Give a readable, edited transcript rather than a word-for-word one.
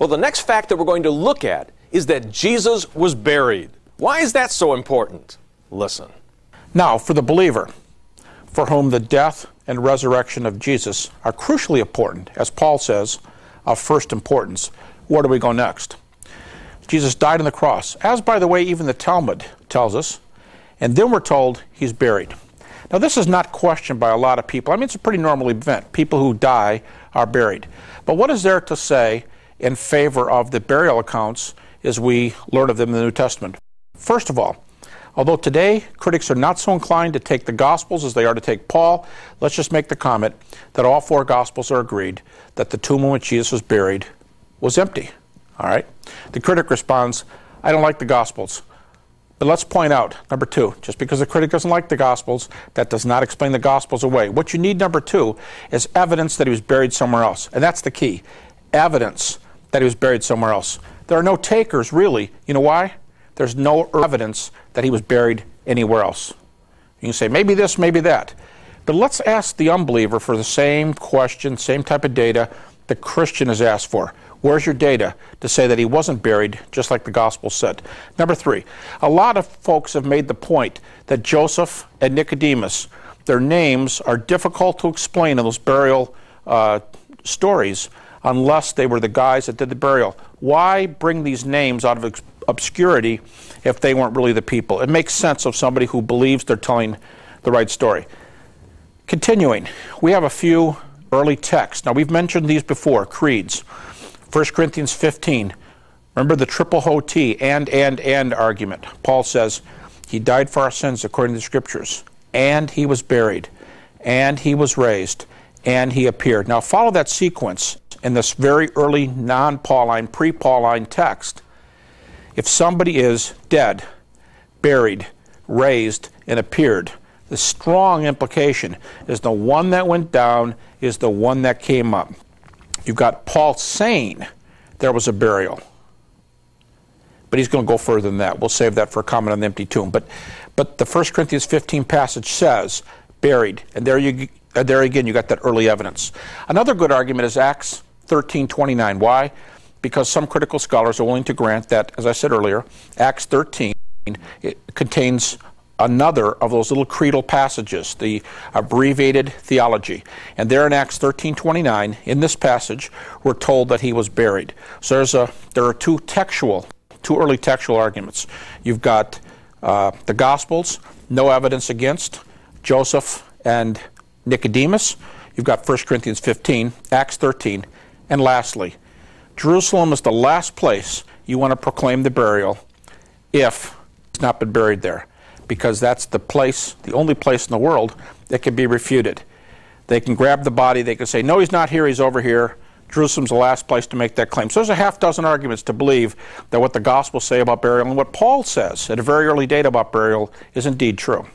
Well, the next fact that we're going to look at is that Jesus was buried. Why is that so important? Listen. Now, for the believer, for whom the death and resurrection of Jesus are crucially important, as Paul says, of first importance, where do we go next? Jesus died on the cross, as, by the way, even the Talmud tells us, and then we're told he's buried. Now, this is not questioned by a lot of people. I mean, it's a pretty normal event. People who die are buried. But what is there to say in favor of the burial accounts as we learn of them in the New Testament? First of all, although today critics are not so inclined to take the Gospels as they are to take Paul, let's just make the comment that all four Gospels are agreed that the tomb in which Jesus was buried was empty. All right? The critic responds, I don't like the Gospels. But let's point out, number two, just because the critic doesn't like the Gospels, that does not explain the Gospels away. What you need, number two, is evidence that he was buried somewhere else. And that's the key. Evidence that he was buried somewhere else. There are no takers, really. You know why? There's no evidence that he was buried anywhere else. You can say, maybe this, maybe that. But let's ask the unbeliever for the same question, same type of data the Christian is asked for. Where's your data to say that he wasn't buried, just like the Gospel said? Number three, a lot of folks have made the point that Joseph and Nicodemus, their names are difficult to explain in those burial stories unless they were the guys that did the burial. Why bring these names out of obscurity if they weren't really the people? It makes sense of somebody who believes they're telling the right story. Continuing, we have a few early texts. Now, we've mentioned these before, creeds. 1 Corinthians 15, remember the triple hoti, and argument. Paul says, he died for our sins according to the Scriptures, and he was buried, and he was raised, and he appeared. Now follow that sequence in this very early non-Pauline, pre-Pauline text. If somebody is dead, buried, raised, and appeared, the strong implication is the one that went down is the one that came up. You've got Paul saying there was a burial. But he's going to go further than that. We'll save that for a comment on the empty tomb. But the 1 Corinthians 15 passage says buried. And there again, you got that early evidence. Another good argument is Acts 13:29. Why? Because some critical scholars are willing to grant that, as I said earlier, Acts 13 it contains another of those little creedal passages, the abbreviated theology. And there in Acts 13:29, in this passage, we're told that he was buried. So there are two early textual arguments. You've got the Gospels, no evidence against Joseph and Nicodemus. You've got 1 Corinthians 15, Acts 13, and lastly, Jerusalem is the last place you want to proclaim the burial if he's not been buried there, because that's the place, the only place in the world that can be refuted. They can grab the body, they can say, no, he's not here, he's over here. Jerusalem's the last place to make that claim. So there's a half dozen arguments to believe that what the Gospels say about burial and what Paul says at a very early date about burial is indeed true.